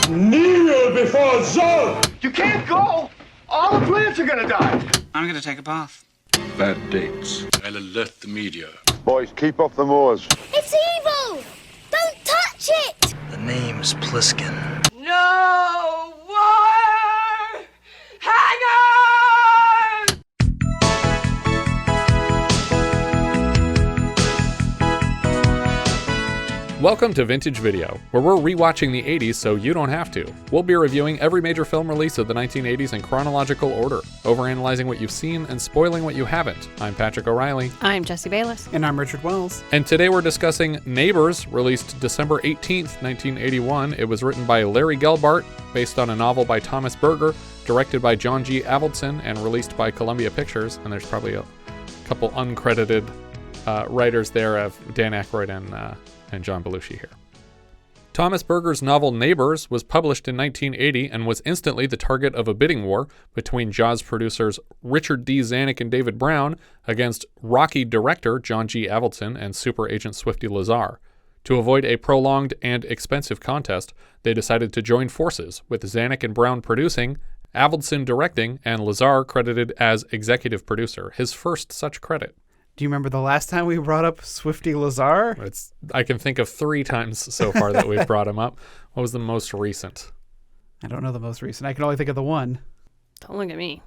Kneel before Zod! You can't go! All the plants are gonna die! I'm gonna take a bath. Bad dates. I'll alert the media. Boys, keep off the moors. It's evil! Don't touch it! The name's Pliskin. No more hangers! Welcome to Vintage Video, where we're rewatching the 80s so you don't have to. We'll be reviewing every major film release of the 1980s in chronological order, overanalyzing what you've seen and spoiling what you haven't. I'm Patrick O'Reilly. I'm Jesse Bayless. And I'm Richard Wells. And today we're discussing Neighbors, released December 18th, 1981. It was written by Larry Gelbart, based on a novel by Thomas Berger, directed by John G. Avildsen, and released by Columbia Pictures. And there's probably a couple uncredited writers there of Dan Aykroyd and John Belushi here. Thomas Berger's novel Neighbors was published in 1980 and was instantly the target of a bidding war between Jaws producers Richard D. Zanuck and David Brown against Rocky director John G. Avildsen and super agent Swifty Lazar. To avoid a prolonged and expensive contest, they decided to join forces, with Zanuck and Brown producing, Avildsen directing, and Lazar credited as executive producer, his first such credit. Do you remember the last time we brought up Swifty Lazar? I can think of 3 times so far that we've brought him up. What was the most recent? I don't know the most recent. I can only think of the one. Don't look at me.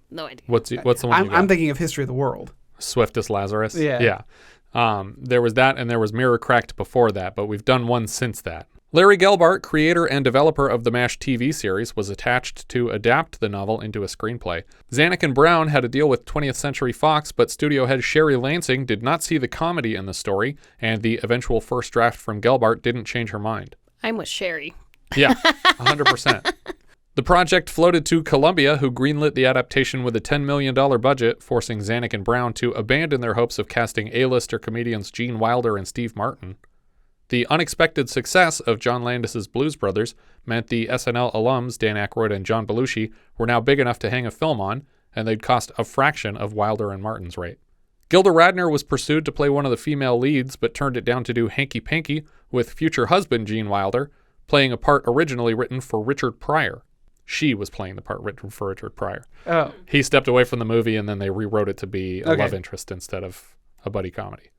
No idea. What's the one you got? I'm thinking of History of the World. Swiftus Lazarus? Yeah. There was that, and there was Mirror Cracked before that, but we've done one since that. Larry Gelbart, creator and developer of the MASH TV series, was attached to adapt the novel into a screenplay. Zanuck and Brown had a deal with 20th Century Fox, but studio head Sherry Lansing did not see the comedy in the story, and the eventual first draft from Gelbart didn't change her mind. I'm with Sherry. Yeah, 100%. The project floated to Columbia, who greenlit the adaptation with a $10 million budget, forcing Zanuck and Brown to abandon their hopes of casting A-lister comedians Gene Wilder and Steve Martin. The unexpected success of John Landis's Blues Brothers meant the SNL alums Dan Aykroyd and John Belushi were now big enough to hang a film on, and they'd cost a fraction of Wilder and Martin's rate. Gilda Radner was pursued to play one of the female leads, but turned it down to do Hanky Panky with future husband Gene Wilder, playing a part originally written for Richard Pryor. She was playing the part written for Richard Pryor. Oh. He stepped away from the movie, and then they rewrote it to be a love interest instead of a buddy comedy.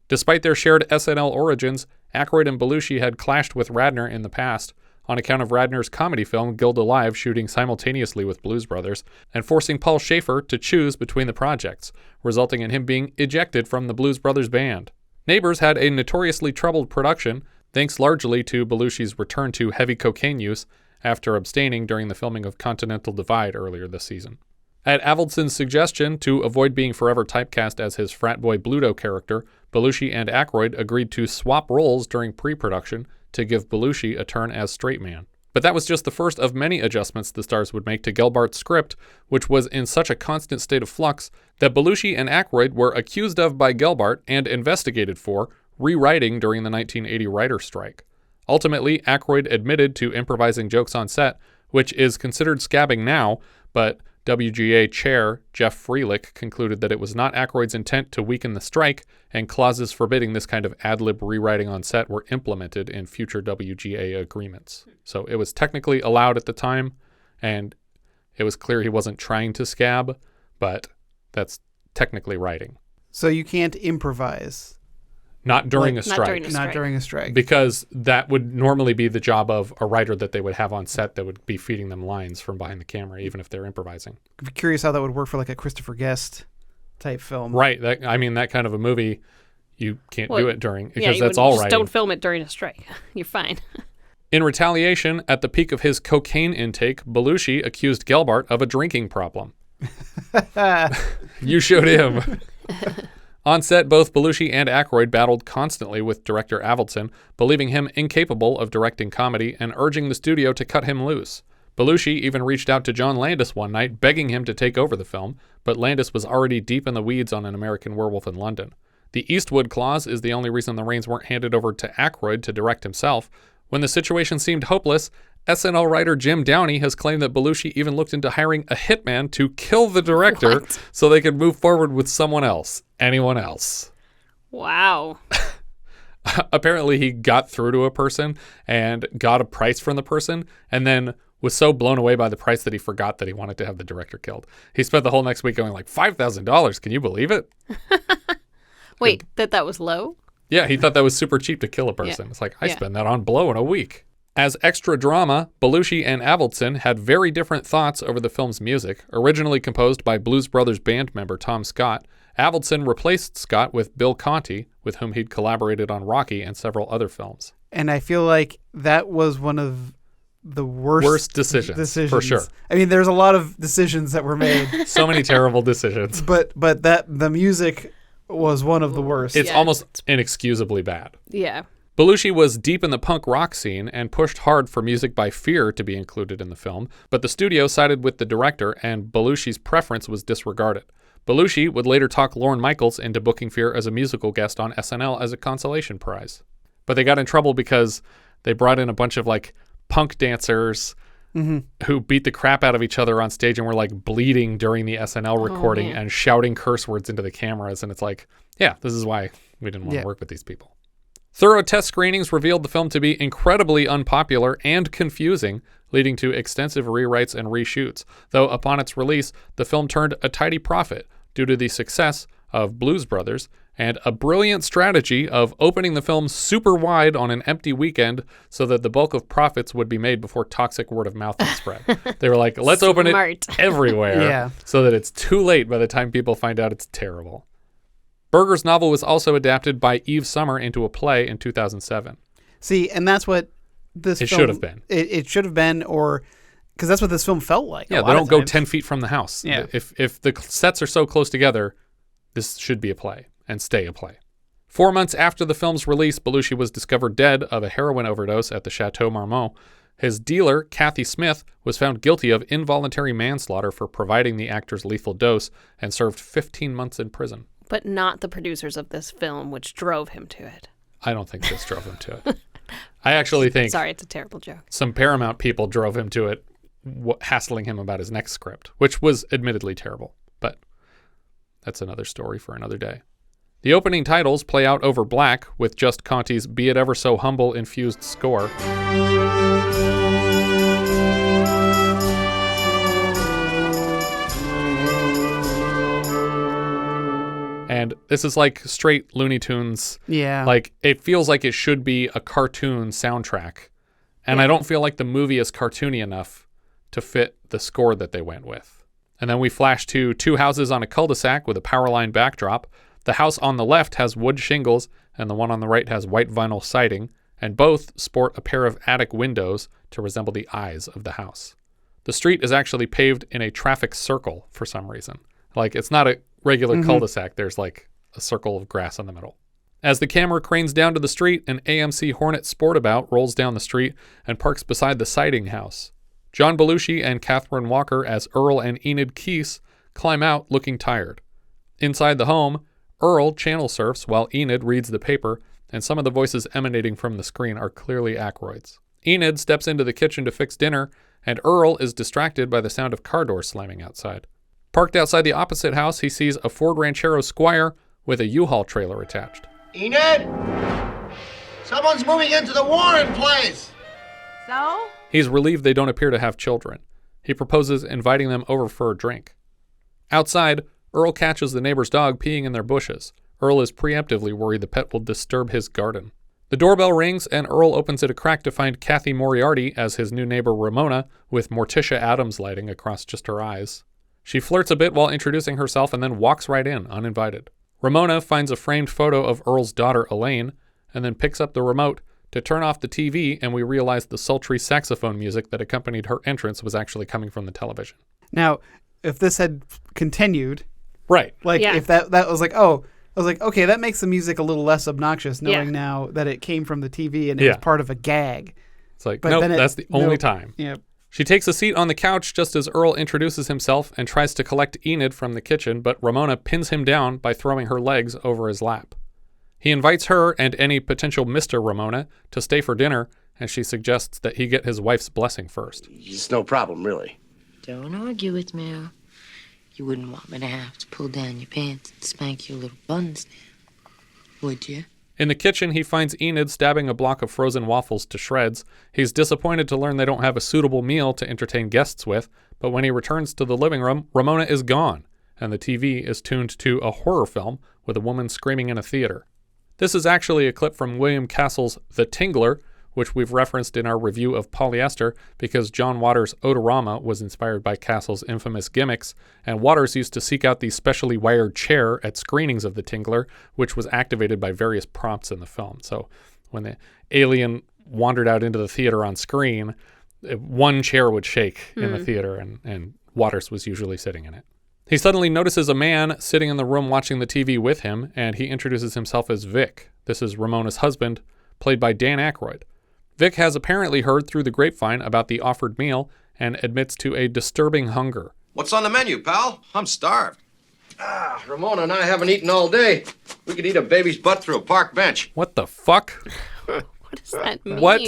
Despite their shared SNL origins, Aykroyd and Belushi had clashed with Radner in the past on account of Radner's comedy film Gilda Live shooting simultaneously with Blues Brothers and forcing Paul Schaefer to choose between the projects, resulting in him being ejected from the Blues Brothers band. Neighbors had a notoriously troubled production, thanks largely to Belushi's return to heavy cocaine use after abstaining during the filming of Continental Divide earlier this season. At Avildsen's suggestion, to avoid being forever typecast as his frat boy Bluto character, Belushi and Aykroyd agreed to swap roles during pre-production to give Belushi a turn as straight man. But that was just the first of many adjustments the stars would make to Gelbart's script, which was in such a constant state of flux that Belushi and Aykroyd were accused of by Gelbart and investigated for rewriting during the 1980 writer's strike. Ultimately, Aykroyd admitted to improvising jokes on set, which is considered scabbing now, but WGA chair Jeff Frelich concluded that it was not Aykroyd's intent to weaken the strike, and clauses forbidding this kind of ad-lib rewriting on set were implemented in future WGA agreements. So it was technically allowed at the time, and it was clear he wasn't trying to scab, but that's technically writing. So you can't improvise. Not during a strike. Not during a strike. Because that would normally be the job of a writer that they would have on set that would be feeding them lines from behind the camera, even if they're improvising. I'm curious how that would work for like a Christopher Guest type film. Right. That kind of a movie, you can't do it during, because that's all right. Don't film it during a strike. You're fine. In retaliation, at the peak of his cocaine intake, Belushi accused Gelbart of a drinking problem. You showed him. On set, both Belushi and Aykroyd battled constantly with director Avildsen, believing him incapable of directing comedy and urging the studio to cut him loose. Belushi even reached out to John Landis one night, begging him to take over the film, but Landis was already deep in the weeds on An American Werewolf in London. The Eastwood clause is the only reason the reins weren't handed over to Aykroyd to direct himself. When the situation seemed hopeless, SNL writer Jim Downey has claimed that Belushi even looked into hiring a hitman to kill the director so they could move forward with someone else. Anyone else. Wow. Apparently he got through to a person and got a price from the person and then was so blown away by the price that he forgot that he wanted to have the director killed. He spent the whole next week going like, $5,000. Can you believe it? Wait, that was low? Yeah, he thought that was super cheap to kill a person. It's like, I spend that on blow in a week. As extra drama, Belushi and Avildsen had very different thoughts over the film's music. Originally composed by Blues Brothers band member Tom Scott, Avildsen replaced Scott with Bill Conti, with whom he'd collaborated on Rocky and several other films. And I feel like that was one of the worst decisions, for sure. I mean, there's a lot of decisions that were made. So many terrible decisions. But that the music was one of the worst. It's almost inexcusably bad. Yeah. Belushi was deep in the punk rock scene and pushed hard for Music by Fear to be included in the film, but the studio sided with the director and Belushi's preference was disregarded. Belushi would later talk Lorne Michaels into booking Fear as a musical guest on SNL as a consolation prize. But they got in trouble because they brought in a bunch of like punk dancers who beat the crap out of each other on stage and were like bleeding during the SNL recording and shouting curse words into the cameras. And it's like, yeah, this is why we didn't want to work with these people. Thorough test screenings revealed the film to be incredibly unpopular and confusing, leading to extensive rewrites and reshoots, though upon its release, the film turned a tidy profit due to the success of Blues Brothers and a brilliant strategy of opening the film super wide on an empty weekend so that the bulk of profits would be made before toxic word of mouth would spread. They were like, let's open it everywhere so that it's too late by the time people find out it's terrible. Berger's novel was also adapted by Eve Summer into a play in 2007. See, and that's what this film should have been. It should have been, or because that's what this film felt like. Yeah, they don't go 10 feet from the house. Yeah. If the sets are so close together, this should be a play and stay a play. 4 months after the film's release, Belushi was discovered dead of a heroin overdose at the Chateau Marmont. His dealer, Cathy Smith, was found guilty of involuntary manslaughter for providing the actor's lethal dose and served 15 months in prison. But not the producers of this film, which drove him to it. I don't think this drove him to it. I actually think... Sorry, it's a terrible joke. Some Paramount people drove him to it, hassling him about his next script, which was admittedly terrible. But that's another story for another day. The opening titles play out over black with just Conti's Be It Ever So Humble infused score. And this is like straight Looney Tunes. Yeah. Like, it feels like it should be a cartoon soundtrack. And I don't feel like the movie is cartoony enough to fit the score that they went with. And then we flash to two houses on a cul-de-sac with a power line backdrop. The house on the left has wood shingles, and the one on the right has white vinyl siding, and both sport a pair of attic windows to resemble the eyes of the house. The street is actually paved in a traffic circle for some reason. Like, it's not a regular cul-de-sac. There's like a circle of grass in the middle. As the camera cranes down to the street, an AMC Hornet Sportabout rolls down the street and parks beside the siding house. John Belushi and Kathryn Walker as Earl and Enid Keese climb out looking tired. Inside the home, Earl channel surfs while Enid reads the paper, and some of the voices emanating from the screen are clearly Aykroyd's. Enid steps into the kitchen to fix dinner, and Earl is distracted by the sound of car doors slamming outside. Parked outside the opposite house, he sees a Ford Ranchero Squire with a U-Haul trailer attached. Enid! Someone's moving into the Warren place! So? He's relieved they don't appear to have children. He proposes inviting them over for a drink. Outside, Earl catches the neighbor's dog peeing in their bushes. Earl is preemptively worried the pet will disturb his garden. The doorbell rings, and Earl opens it a crack to find Kathy Moriarty as his new neighbor Ramona, with Morticia Adams lighting across just her eyes. She flirts a bit while introducing herself and then walks right in, uninvited. Ramona finds a framed photo of Earl's daughter, Elaine, and then picks up the remote to turn off the TV, and we realize the sultry saxophone music that accompanied her entrance was actually coming from the television. Now, if this had continued... Right. Like, if that was like, oh... I was like, okay, that makes the music a little less obnoxious, knowing now that it came from the TV and it was part of a gag. It's like, nope, that's the only time. Yeah. She takes a seat on the couch just as Earl introduces himself and tries to collect Enid from the kitchen, but Ramona pins him down by throwing her legs over his lap. He invites her and any potential Mr. Ramona to stay for dinner, and she suggests that he get his wife's blessing first. It's no problem, really. Don't argue with me, Earl. You wouldn't want me to have to pull down your pants and spank your little buns now, would you? In the kitchen, he finds Enid stabbing a block of frozen waffles to shreds. He's disappointed to learn they don't have a suitable meal to entertain guests with, but when he returns to the living room, Ramona is gone, and the TV is tuned to a horror film with a woman screaming in a theater. This is actually a clip from William Castle's The Tingler, which we've referenced in our review of Polyester because John Waters' Odorama was inspired by Castle's infamous gimmicks, and Waters used to seek out the specially wired chair at screenings of The Tingler, which was activated by various prompts in the film. So when the alien wandered out into the theater on screen, one chair would shake in the theater, and Waters was usually sitting in it. He suddenly notices a man sitting in the room watching the TV with him, and he introduces himself as Vic. This is Ramona's husband, played by Dan Aykroyd. Vic has apparently heard through the grapevine about the offered meal and admits to a disturbing hunger. What's on the menu, pal? I'm starved. Ramona and I haven't eaten all day. We could eat a baby's butt through a park bench. What the fuck? What does that mean? What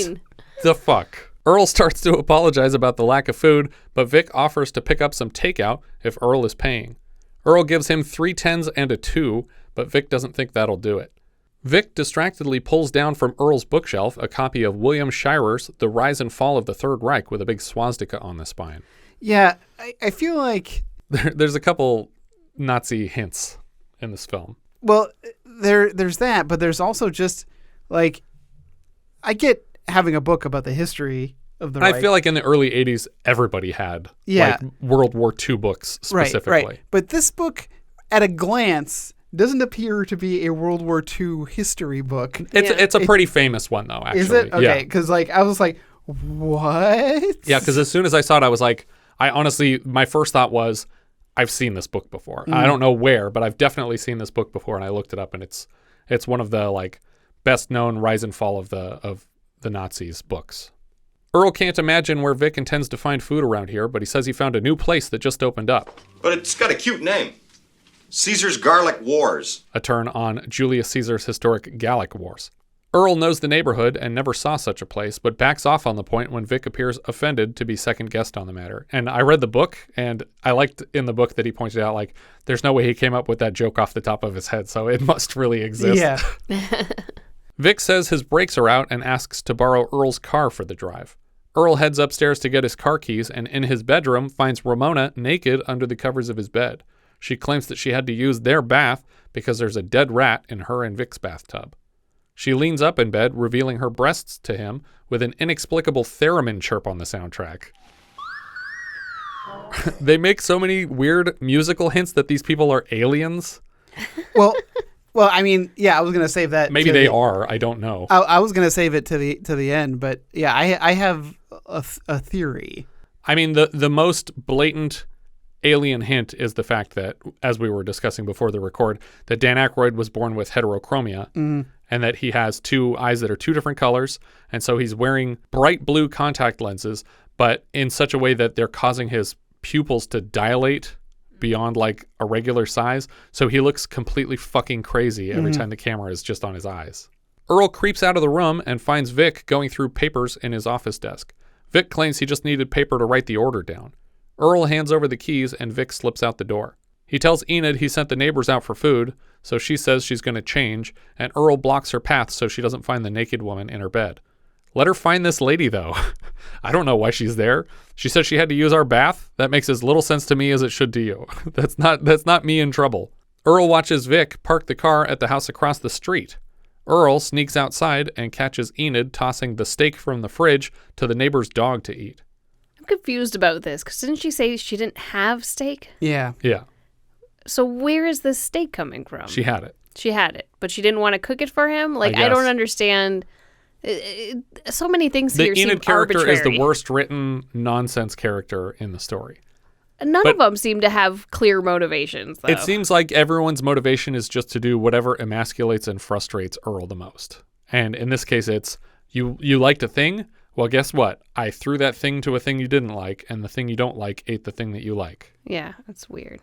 the fuck? Earl starts to apologize about the lack of food, but Vic offers to pick up some takeout if Earl is paying. Earl gives him 3 10s and a 2, but Vic doesn't think that'll do it. Vic distractedly pulls down from Earl's bookshelf a copy of William Shirer's The Rise and Fall of the Third Reich with a big swastika on the spine. Yeah, I feel like... There's a couple Nazi hints in this film. Well, there's that, but there's also just, like, I get having a book about the history of the Reich. I feel like in the early 80s, everybody had like World War II books specifically. Right. But this book, at a glance, doesn't appear to be a World War II history book. It's a pretty famous one, though, actually. Is it? Okay, yeah. Because I was like, what? Yeah, because as soon as I saw it, I was like, I honestly, my first thought was, I've seen this book before. I don't know where, but I've definitely seen this book before, and I looked it up, and it's one of the like best known rise and fall of the Nazis books. Earl can't imagine where Vic intends to find food around here, but he says he found a new place that just opened up. But it's got a cute name. Caesar's Garlic Wars. A turn on Julius Caesar's historic Gallic Wars. Earl knows the neighborhood and never saw such a place, but backs off on the point when Vic appears offended to be second guessed on the matter. And I read the book, and I liked in the book that he pointed out, like, there's no way he came up with that joke off the top of his head, so it must really exist. Yeah. Vic says his brakes are out and asks to borrow Earl's car for the drive. Earl heads upstairs to get his car keys, and in his bedroom finds Ramona naked under the covers of his bed. She claims that she had to use their bath because there's a dead rat in her and Vic's bathtub. She leans up in bed, revealing her breasts to him with an inexplicable theremin chirp on the soundtrack. They make so many weird musical hints that these people are aliens. Well, I mean, yeah, I was gonna save that. Maybe they are. I don't know. I was gonna save it to the end, but yeah, I have a theory. I mean, the most blatant alien hint is the fact that, as we were discussing before the record, that Dan Aykroyd was born with heterochromia, and that he has 2 eyes that are 2 different colors, and so he's wearing bright blue contact lenses, but in such a way that they're causing his pupils to dilate beyond like a regular size, so he looks completely fucking crazy every time the camera is just on his eyes. Earl creeps out of the room and finds Vic going through papers in his office desk. Vic claims he just needed paper to write the order down. Earl hands over the keys and Vic slips out the door. He tells Enid he sent the neighbors out for food, so she says she's going to change, and Earl blocks her path so she doesn't find the naked woman in her bed. Let her find this lady, though. I don't know why she's there. She says she had to use our bath. That makes as little sense to me as it should to you. That's not me in trouble. Earl watches Vic park the car at the house across the street. Earl sneaks outside and catches Enid tossing the steak from the fridge to the neighbor's dog to eat. I'm confused about this, because didn't she say she didn't have steak? Yeah. Yeah. So where is this steak coming from? She had it. She had it, but she didn't want to cook it for him? Like, I don't understand. So many things here seem Enid character arbitrary. is the worst written nonsense character in the story. None of them seem to have clear motivations, though. It seems like everyone's motivation is just to do whatever emasculates and frustrates Earl the most. And in this case, it's, you liked a thing? Well, guess what? I threw that thing to a thing you didn't like, and the thing you don't like ate the thing that you like. Yeah, that's weird.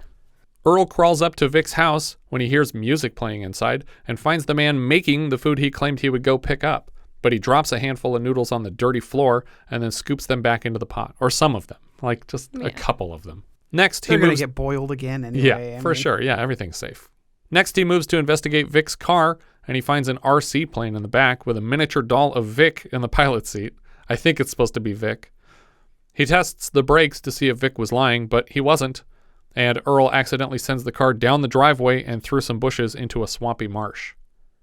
Earl crawls up to Vic's house when he hears music playing inside and finds the man making the food he claimed he would go pick up. But he drops a handful of noodles on the dirty floor and then scoops them back into the pot. Or some of them. Like, just a couple of them. Next, They're going to get boiled again anyway. Yeah, for sure. Yeah, everything's safe. Next, he moves to investigate Vic's car and he finds an RC plane in the back with a miniature doll of Vic in the pilot seat. I think it's supposed to be Vic. He tests the brakes to see if Vic was lying, but he wasn't, and Earl accidentally sends the car down the driveway and through some bushes into a swampy marsh.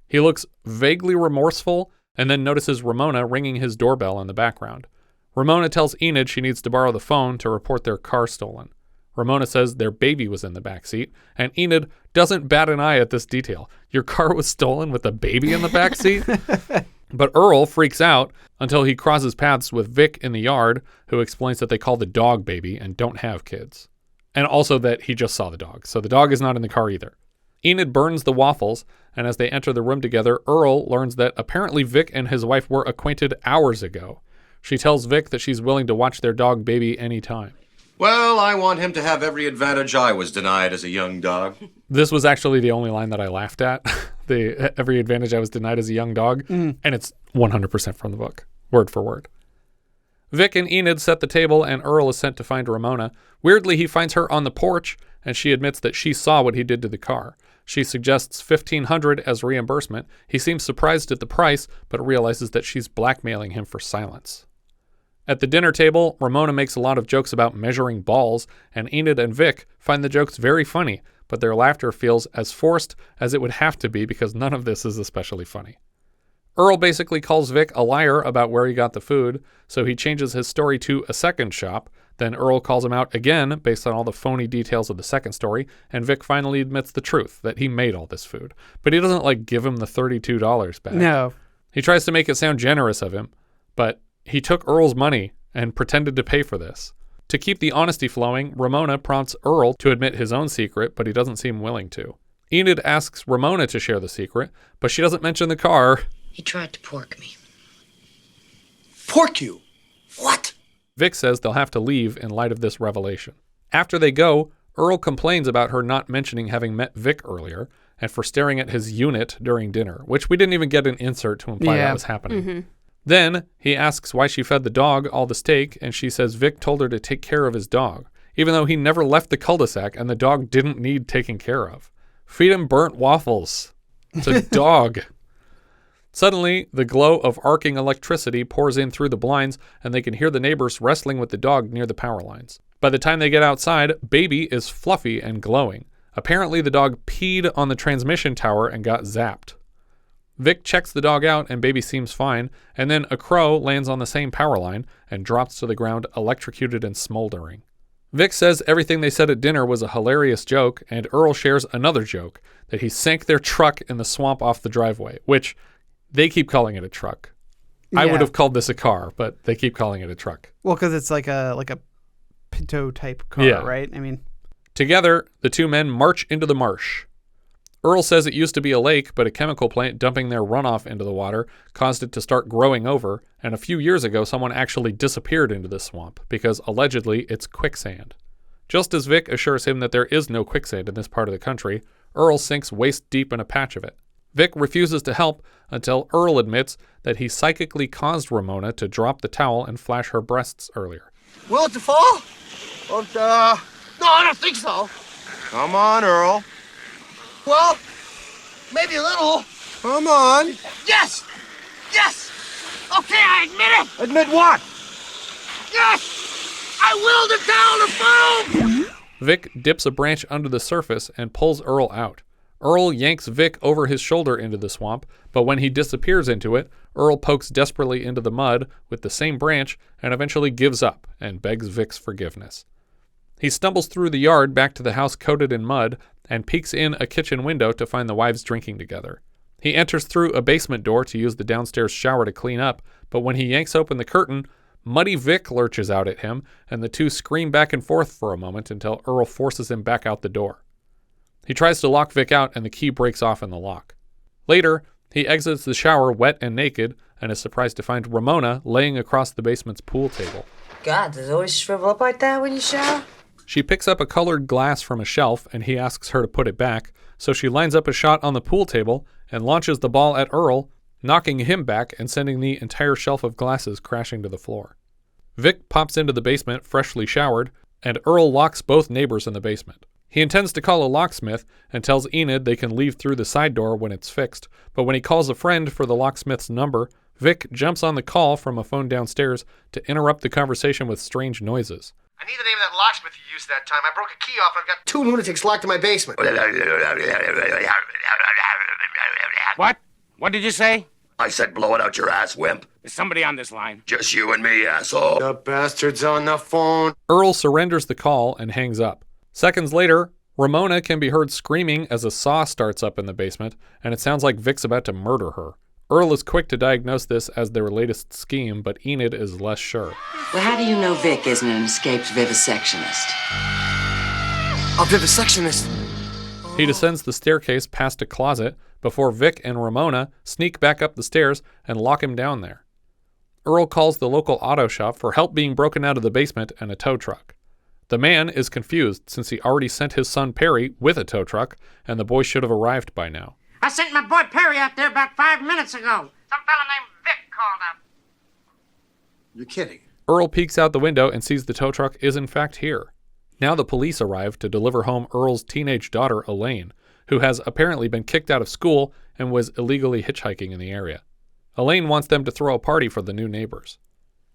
He looks vaguely remorseful and then notices Ramona ringing his doorbell in the background. Ramona tells Enid she needs to borrow the phone to report their car stolen. Ramona says their baby was in the backseat, and Enid doesn't bat an eye at this detail. Your car was stolen with a baby in the backseat? But Earl freaks out until he crosses paths with Vic in the yard, who explains that they call the dog baby and don't have kids. And also that he just saw the dog, so the dog is not in the car either. Enid burns the waffles, and as they enter the room together, Earl learns that apparently Vic and his wife were acquainted hours ago. She tells Vic that she's willing to watch their dog baby anytime. Well, I want him to have every advantage I was denied as a young dog. This was actually the only line that I laughed at. Every advantage I was denied as a young dog. And it's 100% from the book, word for word. Vic and Enid set the table, and Earl is sent to find Ramona. Weirdly, he finds her on the porch, and she admits that she saw what he did to the car. She suggests $1,500 as reimbursement. He seems surprised at the price, but realizes that she's blackmailing him for silence. At the dinner table, Ramona makes a lot of jokes about measuring balls, and Enid and Vic find the jokes very funny, but their laughter feels as forced as it would have to be because none of this is especially funny. Earl basically calls Vic a liar about where he got the food, so he changes his story to a second shop. Then Earl calls him out again based on all the phony details of the second story, and Vic finally admits the truth, that he made all this food. But he doesn't, give him the $32 back. No. He tries to make it sound generous of him, but he took Earl's money and pretended to pay for this. To keep the honesty flowing, Ramona prompts Earl to admit his own secret, but he doesn't seem willing to. Enid asks Ramona to share the secret, but she doesn't mention the car. He tried to pork me. Pork you? What? Vic says they'll have to leave in light of this revelation. After they go, Earl complains about her not mentioning having met Vic earlier and for staring at his unit during dinner, which we didn't even get an insert to imply that was happening. Mm-hmm. Then he asks why she fed the dog all the steak, and she says Vic told her to take care of his dog, even though he never left the cul-de-sac and the dog didn't need taking care of. Feed him burnt waffles. It's a dog. Suddenly, the glow of arcing electricity pours in through the blinds, and they can hear the neighbors wrestling with the dog near the power lines. By the time they get outside, Baby is fluffy and glowing. Apparently, the dog peed on the transmission tower and got zapped. Vic checks the dog out, and Baby seems fine, and then a crow lands on the same power line and drops to the ground electrocuted and smoldering. Vic says everything they said at dinner was a hilarious joke, and Earl shares another joke, that he sank their truck in the swamp off the driveway, which they keep calling it a truck. I would have called this a car, but they keep calling it a truck. Well, because it's like a Pinto type car, right? I mean, together, the two men march into the marsh. Earl says it used to be a lake, but a chemical plant dumping their runoff into the water caused it to start growing over, and a few years ago someone actually disappeared into the swamp because allegedly it's quicksand. Just as Vic assures him that there is no quicksand in this part of the country, Earl sinks waist deep in a patch of it. Vic refuses to help until Earl admits that he psychically caused Ramona to drop the towel and flash her breasts earlier. Will it to fall? No, I don't think so. Come on, Earl. Well, maybe a little. Come on. Yes! Yes! Okay, I admit it! Admit what? Yes! I willed the towel to fall! Vic dips a branch under the surface and pulls Earl out. Earl yanks Vic over his shoulder into the swamp, but when he disappears into it, Earl pokes desperately into the mud with the same branch and eventually gives up and begs Vic's forgiveness. He stumbles through the yard back to the house coated in mud and peeks in a kitchen window to find the wives drinking together. He enters through a basement door to use the downstairs shower to clean up, but when he yanks open the curtain, Muddy Vic lurches out at him, and the two scream back and forth for a moment until Earl forces him back out the door. He tries to lock Vic out, and the key breaks off in the lock. Later, he exits the shower wet and naked, and is surprised to find Ramona laying across the basement's pool table. God, does it always shrivel up like that when you shower? She picks up a colored glass from a shelf, and he asks her to put it back, so she lines up a shot on the pool table and launches the ball at Earl, knocking him back and sending the entire shelf of glasses crashing to the floor. Vic pops into the basement freshly showered, and Earl locks both neighbors in the basement. He intends to call a locksmith and tells Enid they can leave through the side door when it's fixed, but when he calls a friend for the locksmith's number, Vic jumps on the call from a phone downstairs to interrupt the conversation with strange noises. I need the name of that locksmith you used that time. I broke a key off. I've got 2 lunatics locked in my basement. What? What did you say? I said blow it out your ass, wimp. There's somebody on this line. Just you and me, asshole. The bastard's on the phone. Earl surrenders the call and hangs up. Seconds later, Ramona can be heard screaming as a saw starts up in the basement, and it sounds like Vic's about to murder her. Earl is quick to diagnose this as their latest scheme, but Enid is less sure. Well, how do you know Vic isn't an escaped vivisectionist? A vivisectionist? He descends the staircase past a closet before Vic and Ramona sneak back up the stairs and lock him down there. Earl calls the local auto shop for help being broken out of the basement and a tow truck. The man is confused since he already sent his son Perry with a tow truck, and the boy should have arrived by now. I sent my boy Perry out there about 5 minutes ago. Some fella named Vic called up. You're kidding. Earl peeks out the window and sees the tow truck is in fact here. Now the police arrive to deliver home Earl's teenage daughter, Elaine, who has apparently been kicked out of school and was illegally hitchhiking in the area. Elaine wants them to throw a party for the new neighbors.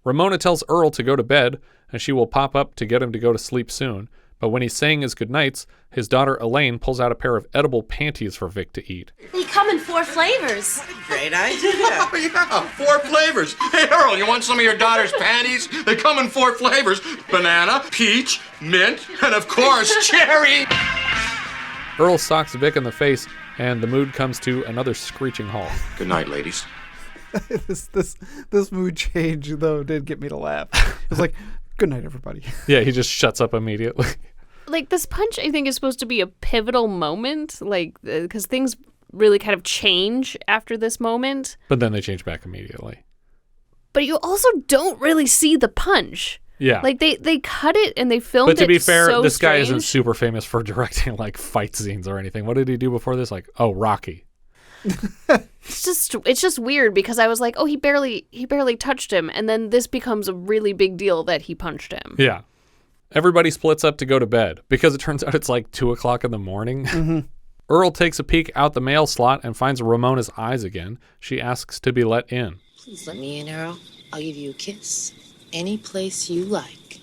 Ramona tells Earl to go to bed, and she will pop up to get him to go to sleep soon, but when he's saying his goodnights, his daughter Elaine pulls out a pair of edible panties for Vic to eat. They come in 4 flavors. Great idea. Oh, yeah, 4 flavors. Hey, Earl, you want some of your daughter's panties? They come in 4 flavors. Banana, peach, mint, and of course, cherry. Earl socks Vic in the face, and the mood comes to another screeching halt. Good night, ladies. This mood change, though, did get me to laugh. It was like, good night, everybody. Yeah, he just shuts up immediately. Like, this punch, I think, is supposed to be a pivotal moment, like, because things really kind of change after this moment. But then they change back immediately. But you also don't really see the punch. Yeah. Like, they cut it and they filmed it. But to be fair, so this guy strange. isn't super famous for directing, like, fight scenes or anything. What did he do before this? Like, oh, Rocky. It's just weird because I was like, oh, he barely touched him, and then this becomes a really big deal that he punched him. Yeah. Everybody splits up to go to bed because it turns out it's like 2:00 in the morning. Mm-hmm. Earl takes a peek out the mail slot and finds Ramona's eyes again. She asks to be let in. Please let me in, Earl. I'll give you a kiss. Any place you like.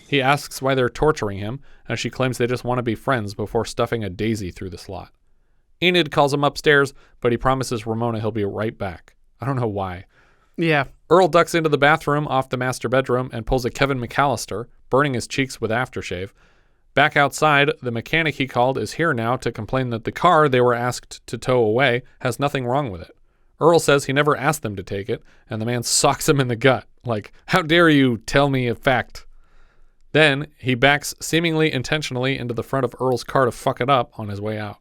He asks why they're torturing him, and she claims they just want to be friends before stuffing a daisy through the slot. Enid calls him upstairs, but he promises Ramona he'll be right back. I don't know why. Yeah. Earl ducks into the bathroom off the master bedroom and pulls a Kevin McAllister, burning his cheeks with aftershave. Back outside, the mechanic he called is here now to complain that the car they were asked to tow away has nothing wrong with it. Earl says he never asked them to take it, and the man socks him in the gut. Like, how dare you tell me a fact? Then he backs seemingly intentionally into the front of Earl's car to fuck it up on his way out.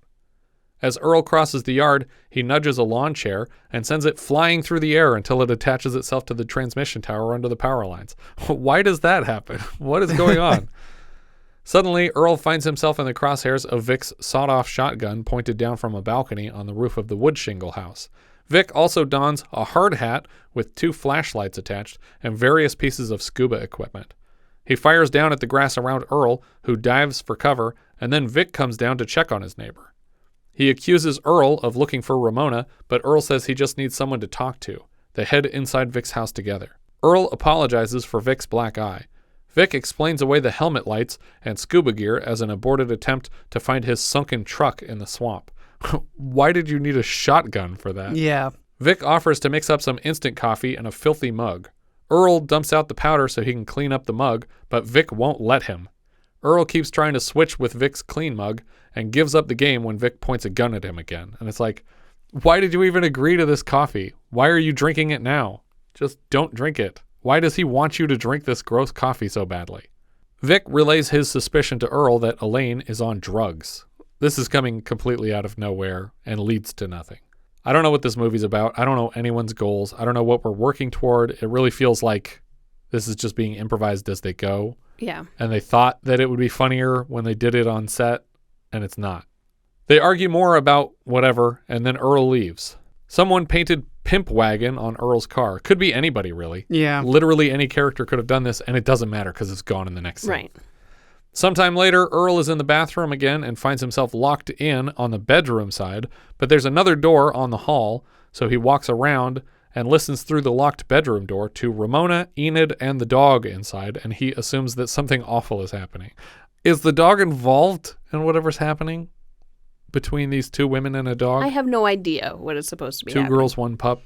As Earl crosses the yard, he nudges a lawn chair and sends it flying through the air until it attaches itself to the transmission tower under the power lines. Why does that happen? What is going on? Suddenly, Earl finds himself in the crosshairs of Vic's sawed-off shotgun pointed down from a balcony on the roof of the wood shingle house. Vic also dons a hard hat with 2 flashlights attached and various pieces of scuba equipment. He fires down at the grass around Earl, who dives for cover, and then Vic comes down to check on his neighbor. He accuses Earl of looking for Ramona, but Earl says he just needs someone to talk to. They head inside Vic's house together. Earl apologizes for Vic's black eye. Vic explains away the helmet lights and scuba gear as an aborted attempt to find his sunken truck in the swamp. Why did you need a shotgun for that? Yeah. Vic offers to mix up some instant coffee in a filthy mug. Earl dumps out the powder so he can clean up the mug, but Vic won't let him. Earl keeps trying to switch with Vic's clean mug and gives up the game when Vic points a gun at him again. And it's like, why did you even agree to this coffee? Why are you drinking it now? Just don't drink it. Why does he want you to drink this gross coffee so badly? Vic relays his suspicion to Earl that Elaine is on drugs. This is coming completely out of nowhere and leads to nothing. I don't know what this movie's about. I don't know anyone's goals. I don't know what we're working toward. It really feels like this is just being improvised as they go. Yeah. And they thought that it would be funnier when they did it on set, and it's not. They argue more about whatever, and then Earl leaves. Someone painted Pimp Wagon on Earl's car. Could be anybody, really. Yeah. Literally any character could have done this, and it doesn't matter because it's gone in the next scene. Right. Sometime later, Earl is in the bathroom again and finds himself locked in on the bedroom side, but there's another door on the hall, so he walks around and listens through the locked bedroom door to Ramona, Enid, and the dog inside, and he assumes that something awful is happening. Is the dog involved in whatever's happening between these two women and a dog? I have no idea what it's supposed to be. Two girls, one pup.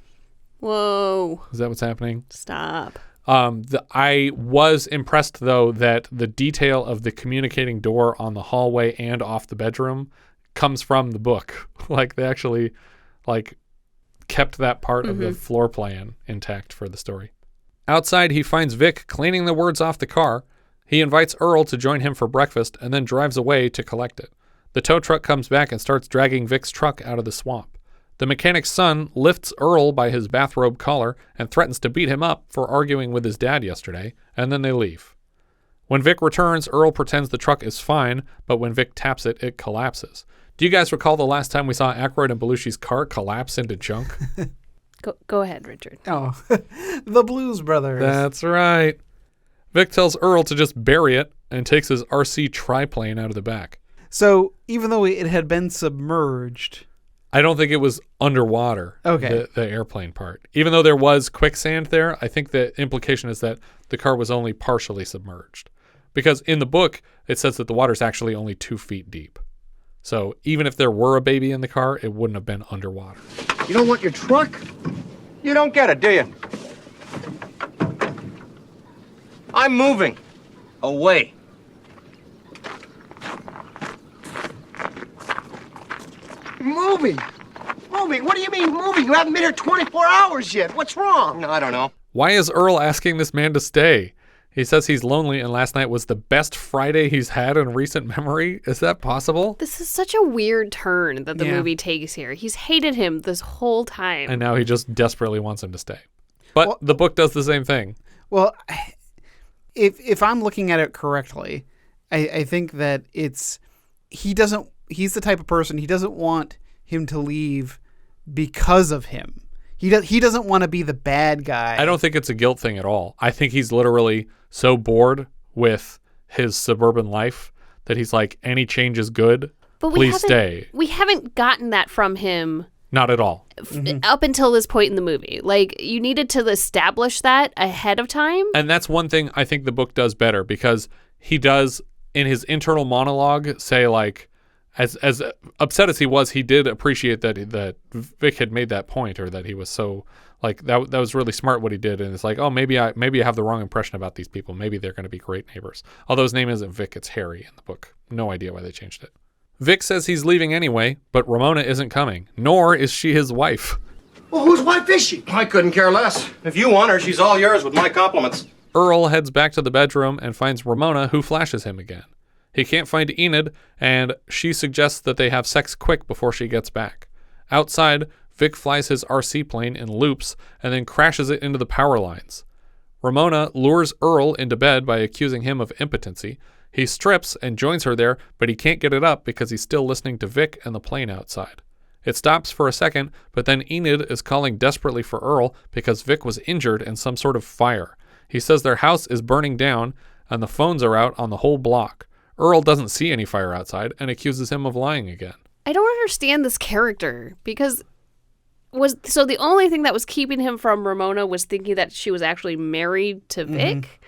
Whoa. Is that what's happening? Stop. I was impressed, though, that the detail of the communicating door on the hallway and off the bedroom comes from the book. Like, they actually, kept that part of the floor plan intact for the story. Outside, he finds Vic cleaning the words off the car. He invites Earl to join him for breakfast and then drives away to collect it. The tow truck comes back and starts dragging Vic's truck out of the swamp. The mechanic's son lifts Earl by his bathrobe collar and threatens to beat him up for arguing with his dad yesterday, and then they leave. When Vic returns, Earl pretends the truck is fine, but when Vic taps it, it collapses. Do you guys recall the last time we saw Aykroyd and Belushi's car collapse into junk? Go ahead, Richard. Oh, the Blues Brothers. That's right. Vic tells Earl to just bury it and takes his RC triplane out of the back. So even though it had been submerged... I don't think it was underwater, okay. The airplane part. Even though there was quicksand there, I think the implication is that the car was only partially submerged. Because in the book, it says that the water's actually only 2 feet deep. So even if there were a baby in the car, it wouldn't have been underwater. You don't want your truck? You don't get it, do you? I'm moving. Away. Moving? Moving? What do you mean moving? You haven't been here 24 hours yet. What's wrong? No, I don't know. Why is Earl asking this man to stay? He says he's lonely and last night was the best Friday he's had in recent memory. Is that possible? This is such a weird turn that the movie takes here. He's hated him this whole time. And now he just desperately wants him to stay. But the book does the same thing. Well, if I'm looking at it correctly, I think that he's the type of person, he doesn't want him to leave because of him. He doesn't want to be the bad guy. I don't think it's a guilt thing at all. I think he's literally so bored with his suburban life that he's like, any change is good. But please stay. We haven't gotten that from him. Not at all. Up until this point in the movie. Like, you needed to establish that ahead of time. And that's one thing I think the book does better, because he does, in his internal monologue, say, like, as upset as he was, he did appreciate that Vic had made that point, or that he was so, like, that was really smart what he did. And it's like, oh, maybe I have the wrong impression about these people. Maybe they're going to be great neighbors. Although his name isn't Vic, it's Harry in the book. No idea why they changed it. Vic says he's leaving anyway, but Ramona isn't coming, nor is she his wife. Well, whose wife is she? I couldn't care less. If you want her, she's all yours with my compliments. Earl heads back to the bedroom and finds Ramona, who flashes him again. He can't find Enid, and she suggests that they have sex quick before she gets back. Outside, Vic flies his RC plane in loops and then crashes it into the power lines. Ramona lures Earl into bed by accusing him of impotency. He strips and joins her there, but he can't get it up because he's still listening to Vic and the plane outside. It stops for a second, but then Enid is calling desperately for Earl because Vic was injured in some sort of fire. He says their house is burning down and the phones are out on the whole block. Earl doesn't see any fire outside and accuses him of lying again. I don't understand this character, because the only thing that was keeping him from Ramona was thinking that she was actually married to Vic,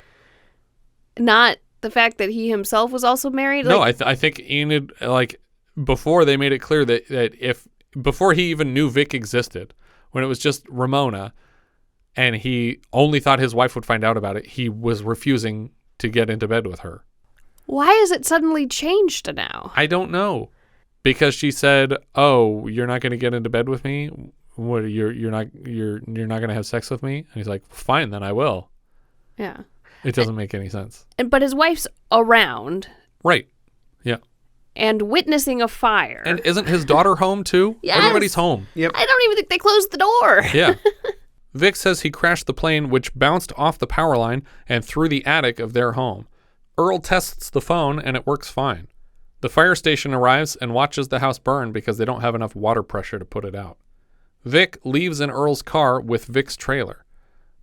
not the fact that he himself was also married. No, I think Enid, like, before they made it clear that before he even knew Vic existed, when it was just Ramona, and he only thought his wife would find out about it, he was refusing to get into bed with her. Why is it suddenly changed now? I don't know. Because she said, "Oh, you're not going to get into bed with me? What, you're not going to have sex with me?" And he's like, "Fine, then I will." Yeah. It doesn't make any sense. But his wife's around. Right. Yeah. And witnessing a fire. And isn't his daughter home too? Yes. Everybody's home. Yep. I don't even think they closed the door. Yeah. Vic says he crashed the plane, which bounced off the power line and through the attic of their home. Earl tests the phone and it works fine. The fire station arrives and watches the house burn because they don't have enough water pressure to put it out. Vic leaves in Earl's car with Vic's trailer.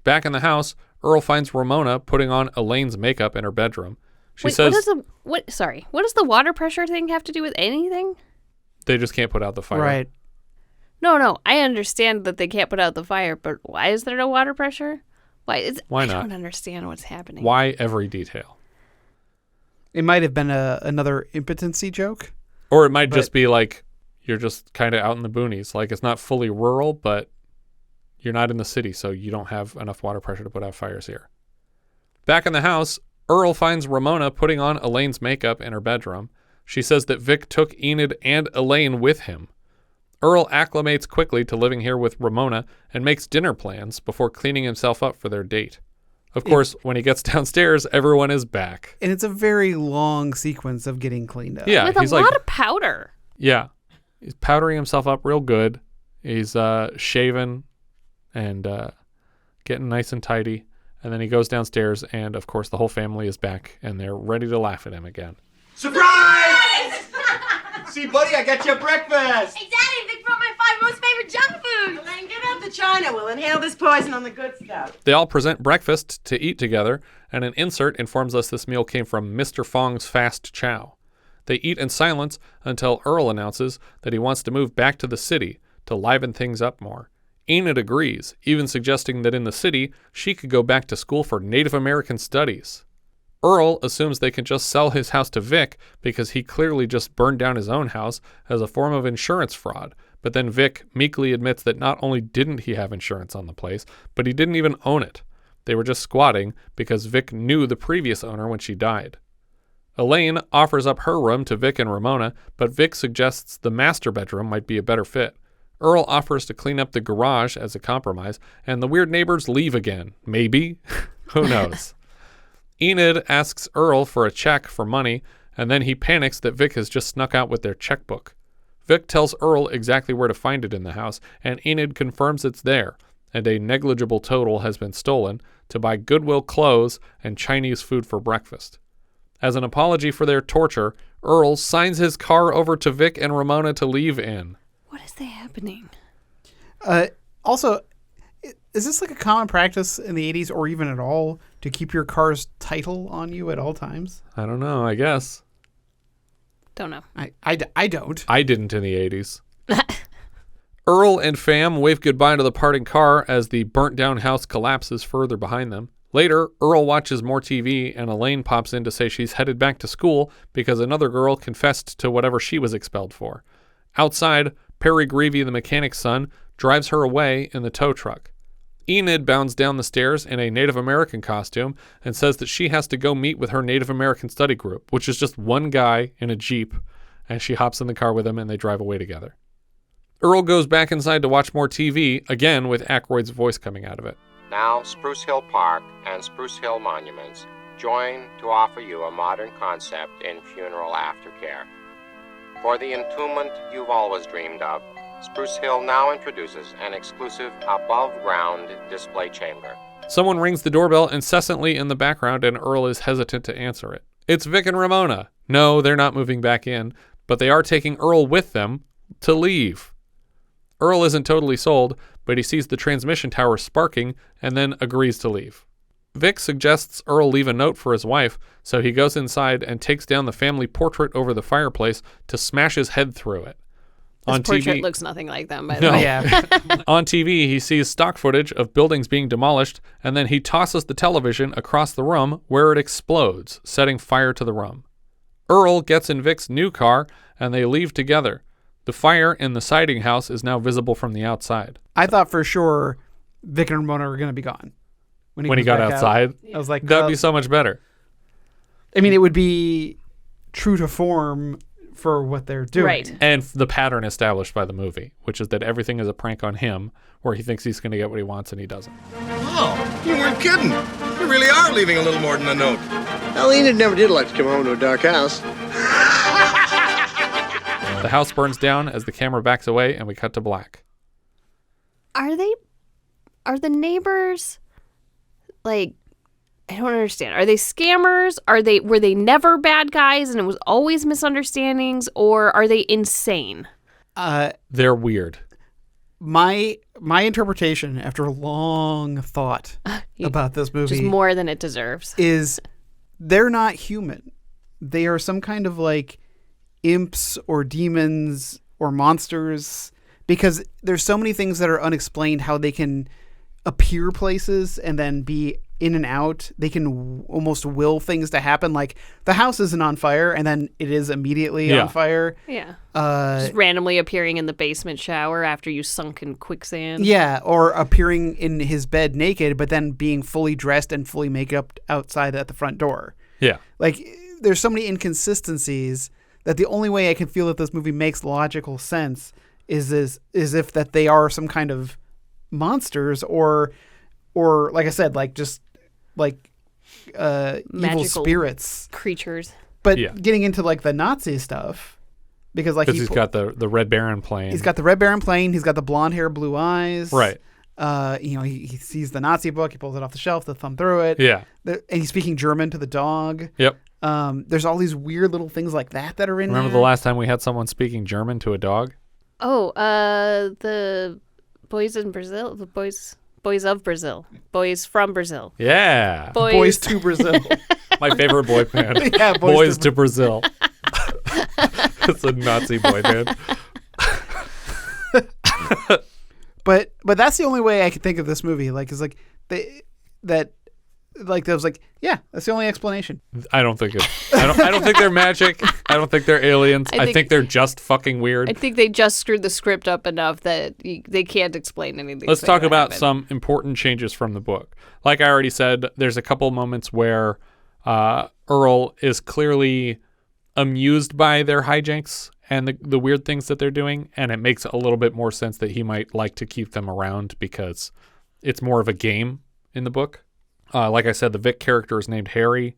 Back in the house, Earl finds Ramona putting on Elaine's makeup in her bedroom. She says, what does the water pressure thing have to do with anything? They just can't put out the fire. Right. No, I understand that they can't put out the fire, but why is there no water pressure? Why not? I don't understand what's happening. Why every detail? It might have been another impotency joke. Or it might just be like, you're just kind of out in the boonies. Like, it's not fully rural, but you're not in the city, so you don't have enough water pressure to put out fires here. Back in the house, Earl finds Ramona putting on Elaine's makeup in her bedroom. She says that Vic took Enid and Elaine with him. Earl acclimates quickly to living here with Ramona and makes dinner plans before cleaning himself up for their date. Of course, when he gets downstairs, everyone is back. And it's a very long sequence of getting cleaned up. Yeah, with a lot of powder. Yeah. He's powdering himself up real good. He's shaven and getting nice and tidy. And then he goes downstairs, and of course, the whole family is back, and they're ready to laugh at him again. Surprise! See, buddy, I got you breakfast. Hey, Daddy, Vic brought my 5 most favorite junk food. Elaine, get out to China. We'll inhale this poison on the good stuff. They all present breakfast to eat together, and an insert informs us this meal came from Mr. Fong's Fast Chow. They eat in silence until Earl announces that he wants to move back to the city to liven things up more. Enid agrees, even suggesting that in the city, she could go back to school for Native American studies. Earl assumes they can just sell his house to Vic because he clearly just burned down his own house as a form of insurance fraud. But then Vic meekly admits that not only didn't he have insurance on the place, but he didn't even own it. They were just squatting because Vic knew the previous owner when she died. Elaine offers up her room to Vic and Ramona, but Vic suggests the master bedroom might be a better fit. Earl offers to clean up the garage as a compromise, and the weird neighbors leave again. Maybe? Who knows? Enid asks Earl for a check for money, and then he panics that Vic has just snuck out with their checkbook. Vic tells Earl exactly where to find it in the house, and Enid confirms it's there, and a negligible total has been stolen to buy Goodwill clothes and Chinese food for breakfast. As an apology for their torture, Earl signs his car over to Vic and Ramona to leave in. What is happening? Also, is this like a common practice in the 80s or even at all to keep your car's title on you at all times? I don't know, I guess. Don't know. I don't. I didn't in the 80s. Earl and fam wave goodbye to the parting car as the burnt-down house collapses further behind them. Later, Earl watches more TV, and Elaine pops in to say she's headed back to school because another girl confessed to whatever she was expelled for. Outside, Perry Greavy, the mechanic's son, drives her away in the tow truck. Enid bounds down the stairs in a Native American costume and says that she has to go meet with her Native American study group, which is just one guy in a Jeep, and she hops in the car with him and they drive away together. Earl goes back inside to watch more TV, again with Aykroyd's voice coming out of it. Now Spruce Hill Park and Spruce Hill Monuments join to offer you a modern concept in funeral aftercare. For the entombment you've always dreamed of, Spruce Hill now introduces an exclusive above-ground display chamber. Someone rings the doorbell incessantly in the background, and Earl is hesitant to answer it. It's Vic and Ramona. No, they're not moving back in, but they are taking Earl with them to leave. Earl isn't totally sold, but he sees the transmission tower sparking and then agrees to leave. Vic suggests Earl leave a note for his wife, so he goes inside and takes down the family portrait over the fireplace to smash his head through it. This portrait TV, looks nothing like them, by the way. Yeah. On TV, he sees stock footage of buildings being demolished, and then he tosses the television across the room where it explodes, setting fire to the room. Earl gets in Vic's new car, and they leave together. The fire in the siding house is now visible from the outside. I thought for sure Vic and Ramona were going to be gone. When he got outside? I was like, that'd be so much better. I mean, it would be true to form for what they're doing. Right. And the pattern established by the movie, which is that everything is a prank on him, where he thinks he's going to get what he wants and he doesn't. Oh, you weren't kidding. You really are leaving a little more than a note. Well, Enid never did like to come home to a dark house. The house burns down as the camera backs away and we cut to black. Are the neighbors, like, I don't understand. Are they scammers? Were they never bad guys and it was always misunderstandings, or are they insane? They're weird. My interpretation, after a long thought about this movie, just more than it deserves, is they're not human. They are some kind of like imps or demons or monsters, because there's so many things that are unexplained, how they can appear places and then be in and out. They can almost will things to happen. Like the house isn't on fire and then it is immediately on fire. Yeah. Just randomly appearing in the basement shower after you sunk in quicksand. Yeah. Or appearing in his bed naked, but then being fully dressed and fully make up outside at the front door. Yeah. Like there's so many inconsistencies that the only way I can feel that this movie makes logical sense is if that they are some kind of monsters or like I said, like just like evil spirits, creatures. But getting into like the Nazi stuff, because he's got the Red Baron plane. He's got the Red Baron plane. He's got the blonde hair, blue eyes. Right. He sees the Nazi book. He pulls it off the shelf to thumb through it. Yeah. And he's speaking German to the dog. Yep. There's all these weird little things like that are in. Remember the last time we had someone speaking German to a dog? Oh, the boys in Brazil, the boys of Brazil, boys from Brazil. Yeah. Boys to Brazil. My favorite boy band. Yeah, Boys to Brazil. It's a Nazi boy band. But that's the only way I could think of this movie. Like, it's like that was like, yeah, that's the only explanation. I don't think I don't think they're magic. I don't think they're aliens. I think they're just fucking weird. I think they just screwed the script up enough that they can't explain anything. Let's talk about some important changes from the book. Like I already said, there's a couple moments where Earl is clearly amused by their hijinks and the weird things that they're doing, and it makes a little bit more sense that he might like to keep them around because it's more of a game in the book. Like I said, the Vic character is named Harry.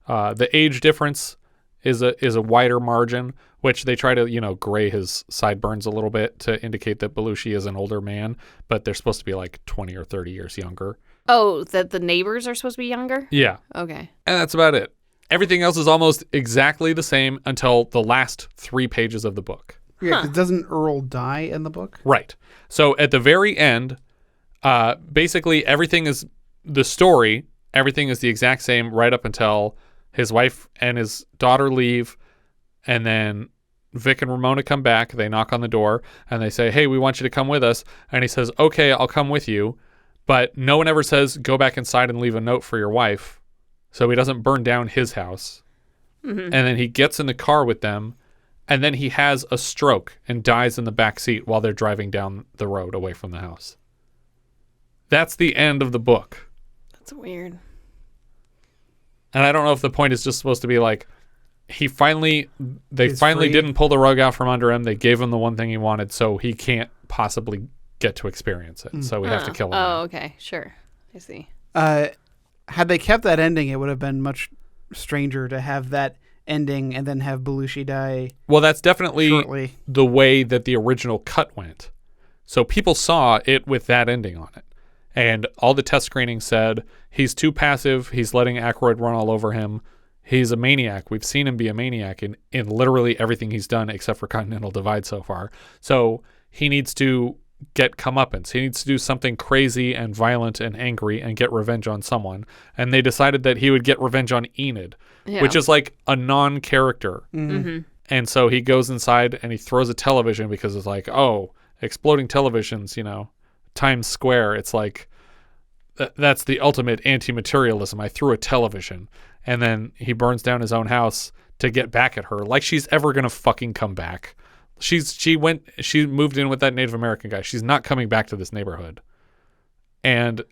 The age difference is a wider margin, which they try to, gray his sideburns a little bit to indicate that Belushi is an older man, but they're supposed to be like 20 or 30 years younger. Oh, that the neighbors are supposed to be younger? Yeah. Okay. And that's about it. Everything else is almost exactly the same until the last 3 pages of the book. Yeah, 'cause doesn't Earl die in the book? Right. So at the very end, basically everything is the story. Everything is the exact same right up until his wife and his daughter leave, and then Vic and Ramona come back. They knock on the door and they say, "Hey, we want you to come with us." And he says, "Okay, I'll come with you." But no one ever says, "Go back inside and leave a note for your wife." So he doesn't burn down his house. Mm-hmm. And then he gets in the car with them, and then he has a stroke and dies in the back seat while they're driving down the road away from the house. That's the end of the book. That's weird. And I don't know if the point is just supposed to be like, they finally free. didn't pull the rug out from under him. They gave him the one thing he wanted, so he can't possibly get to experience it. So we have to kill him. Oh, okay. Sure. I see. Had they kept that ending, it would have been much stranger to have that ending and then have Belushi die. Well, that's definitely shortly. The way that the original cut went. So people saw it with that ending on it. And all the test screenings said, he's too passive. He's letting Aykroyd run all over him. He's a maniac. We've seen him be a maniac in literally everything he's done except for Continental Divide so far. So he needs to get comeuppance. He needs to do something crazy and violent and angry and get revenge on someone. And they decided that he would get revenge on Enid, which is like a non-character. Mm-hmm. And so he goes inside and he throws a television because it's like, oh, exploding televisions, Times Square. It's like, that's the ultimate anti-materialism. I threw a television. And then he burns down his own house to get back at her. Like she's ever going to fucking come back. She moved in with that Native American guy. She's not coming back to this neighborhood. And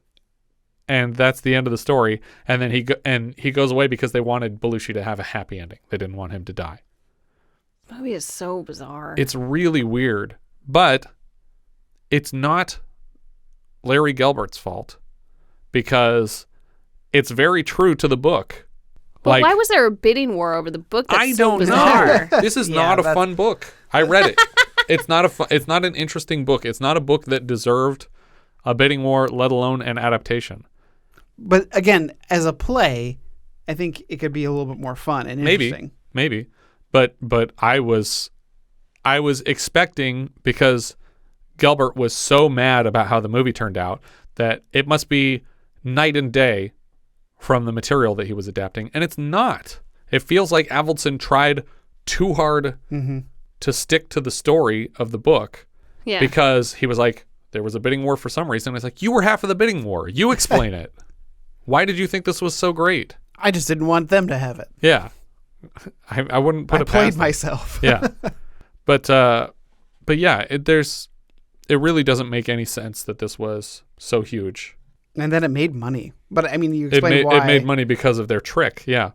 that's the end of the story. And then he goes away because they wanted Belushi to have a happy ending. They didn't want him to die. That movie is so bizarre. It's really weird, but it's not Larry Gelbart's fault because it's very true to the book. But why was there a bidding war over the book? That's I so don't bizarre. know. This is not a fun book. I read it. It's not an interesting book. It's not a book that deserved a bidding war, let alone an adaptation. But again, as a play, I think it could be a little bit more fun and interesting. Maybe. But I was expecting, because Gelbart was so mad about how the movie turned out, that it must be night and day from the material that he was adapting, and it's not. It feels like Avildsen tried too hard to stick to the story of the book because he was like, there was a bidding war for some reason. It's like, you were half of the bidding war. You explain it. Why did you think this was so great? I just didn't want them to have it. Yeah. I wouldn't put it past I played them. myself. Yeah. But yeah, it really doesn't make any sense that this was so huge. And then it made money. But I mean, you explained why. It made money because of their trick, yeah.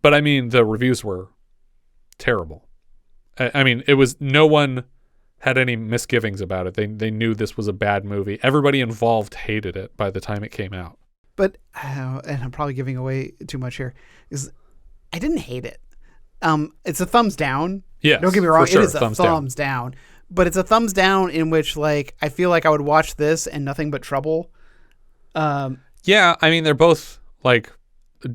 But I mean, the reviews were terrible. I mean, it was, no one had any misgivings about it. They knew this was a bad movie. Everybody involved hated it by the time it came out. But, and I'm probably giving away too much here, is I didn't hate it. It's a thumbs down. Yes, don't get me wrong. for sure, It is a thumbs down. But it's a thumbs down in which, like, I feel like I would watch this and nothing but trouble. Yeah, I mean, they're both, like,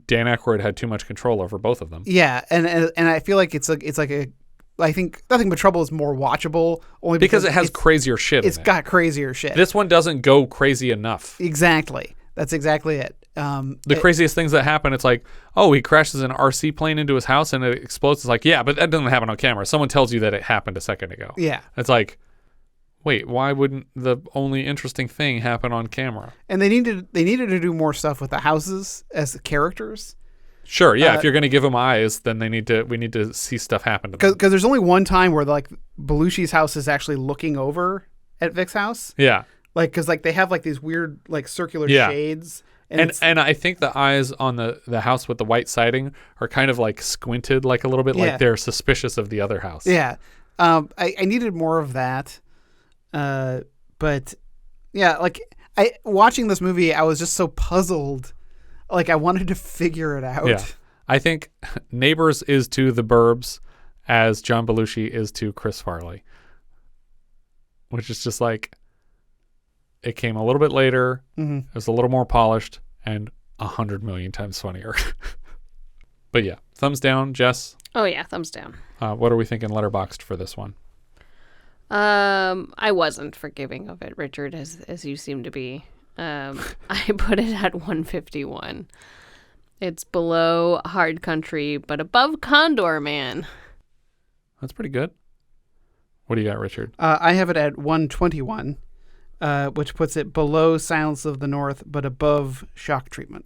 Dan Aykroyd had too much control over both of them. Yeah, and I feel like I think Nothing But Trouble is more watchable only because it has crazier shit in it. It's got crazier shit. This one doesn't go crazy enough. Exactly. That's exactly it. The craziest things that happen, it's like, oh, he crashes an RC plane into his house and it explodes. It's like, yeah, but that doesn't happen on camera. Someone tells you that it happened a second ago. Yeah. It's like, wait, why wouldn't the only interesting thing happen on camera? And they needed to do more stuff with the houses as the characters. Sure, yeah. If you're going to give them eyes, then we need to see stuff happen to them. Because there's only one time where like Belushi's house is actually looking over at Vic's house. Yeah. Like, because like they have like these weird like circular shades. And I think the eyes on the house with the white siding are kind of like squinted like a little bit, like they're suspicious of the other house. Yeah. I needed more of that. But yeah, like watching this movie, I was just so puzzled. Like I wanted to figure it out. Yeah. I think Neighbors is to The Burbs as John Belushi is to Chris Farley, which is just like, it came a little bit later. It was a little more polished and 100 million times funnier. But yeah, thumbs down, Jess. Oh yeah, thumbs down. What are we thinking Letterboxd for this one? I wasn't forgiving of it, Richard, as you seem to be. I put it at 151. It's below Hard Country, but above Condor Man. That's pretty good. What do you got, Richard? I have it at 121. Which puts it below Silence of the North, but above Shock Treatment.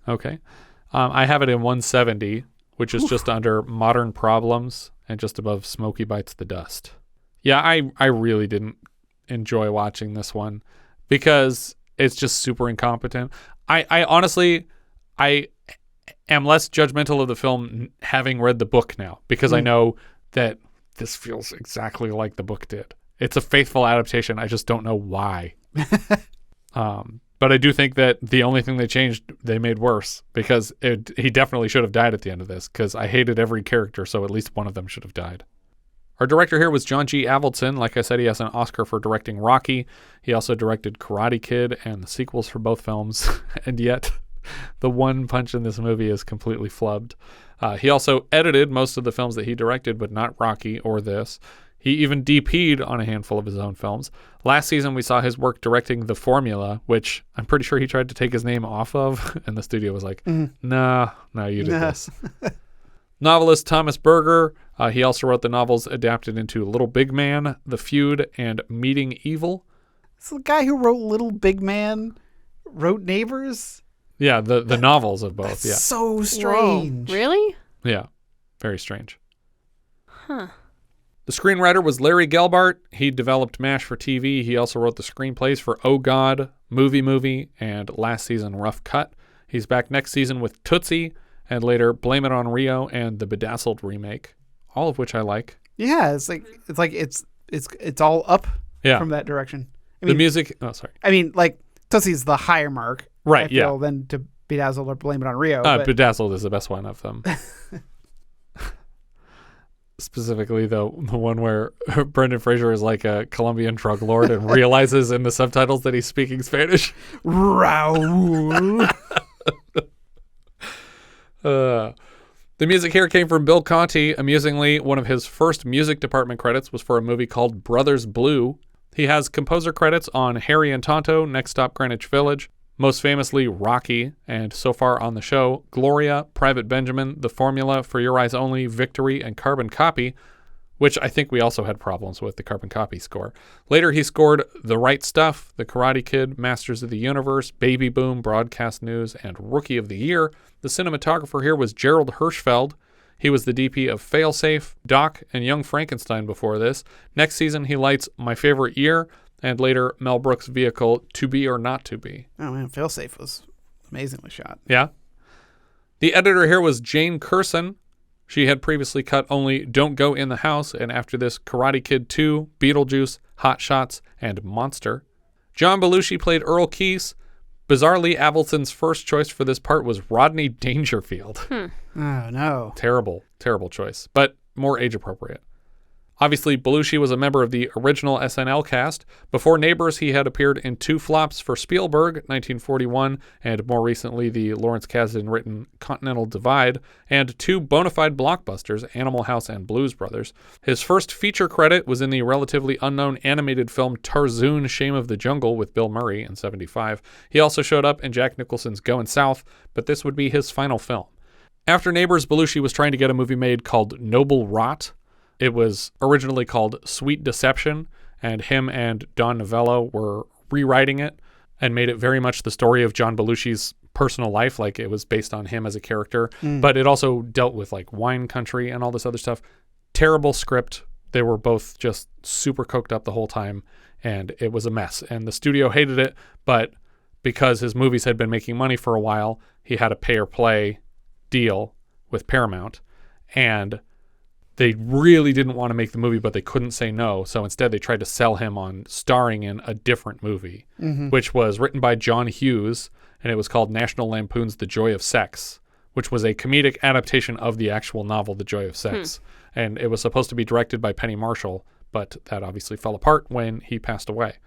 Okay. I have it in 170, which is just under Modern Problems and just above Smokey Bites the Dust. Yeah, I really didn't enjoy watching this one because it's just super incompetent. I honestly, I am less judgmental of the film having read the book now because I know that this feels exactly like the book did. It's a faithful adaptation. I just don't know why. But I do think that the only thing they changed, they made worse because he definitely should have died at the end of this because I hated every character, so at least one of them should have died. Our director here was John G. Avildsen. Like I said, he has an Oscar for directing Rocky. He also directed Karate Kid and the sequels for both films. And yet, the one punch in this movie is completely flubbed. He also edited most of the films that he directed, but not Rocky or this. He even DP'd on a handful of his own films. Last season, we saw his work directing The Formula, which I'm pretty sure he tried to take his name off of, and the studio was like, no, you did this. Novelist Thomas Berger, he also wrote the novels adapted into Little Big Man, The Feud, and Meeting Evil. So the guy who wrote Little Big Man wrote Neighbors? Yeah, the novels of both. That's so strange. Whoa, really? Yeah, very strange. Huh. The screenwriter was Larry Gelbart. He developed MASH for TV. He also wrote the screenplays for Oh God, Movie, and last season Rough Cut. He's back next season with Tootsie, and later Blame It on Rio and the Bedazzled remake, all of which I like. Yeah, it's all up from that direction. I mean, the music. Oh, sorry. I mean, like Tootsie's the higher mark, right? I feel, than to Bedazzled or Blame It on Rio. Bedazzled is the best one of them. Specifically, the one where Brendan Fraser is like a Colombian drug lord and realizes in the subtitles that he's speaking Spanish. Raul. The music here came from Bill Conti. Amusingly, one of his first music department credits was for a movie called Brothers Blue. He has composer credits on Harry and Tonto, Next Stop Greenwich Village, most famously Rocky, and so far on the show, Gloria, Private Benjamin, The Formula, For Your Eyes Only, Victory, and Carbon Copy, which I think we also had problems with the Carbon Copy score. Later, he scored The Right Stuff, The Karate Kid, Masters of the Universe, Baby Boom, Broadcast News, and Rookie of the Year. The cinematographer here was Gerald Hirschfeld. He was the DP of Failsafe, Doc, and Young Frankenstein before this. Next season, he lights My Favorite Year, and later Mel Brooks' vehicle To Be or Not to Be. Oh man, Failsafe was amazingly shot. Yeah. The editor here was Jane Curson. She had previously cut only Don't Go in the House, and after this, Karate Kid 2, Beetlejuice, Hot Shots, and Monster. John Belushi played Earl Keese. Bizarrely, Avildsen's first choice for this part was Rodney Dangerfield. Oh, no. Terrible, terrible choice, but more age appropriate. Obviously, Belushi was a member of the original SNL cast. Before Neighbors, he had appeared in 2 flops for Spielberg, 1941, and more recently, the Lawrence Kasdan-written Continental Divide, and 2 bona fide blockbusters, Animal House and Blues Brothers. His first feature credit was in the relatively unknown animated film Tarzoon: Shame of the Jungle with Bill Murray in 1975. He also showed up in Jack Nicholson's Goin' South, but this would be his final film. After Neighbors, Belushi was trying to get a movie made called Noble Rot. It was originally called Sweet Deception, and him and Don Novello were rewriting it and made it very much the story of John Belushi's personal life, like it was based on him as a character. But it also dealt with like wine country and all this other stuff. Terrible script. They were both just super coked up the whole time, and it was a mess. And the studio hated it, but because his movies had been making money for a while, he had a pay-or-play deal with Paramount, and they really didn't want to make the movie, but they couldn't say no. So instead, they tried to sell him on starring in a different movie, which was written by John Hughes, and it was called National Lampoon's The Joy of Sex, which was a comedic adaptation of the actual novel, The Joy of Sex. And it was supposed to be directed by Penny Marshall, but that obviously fell apart when he passed away.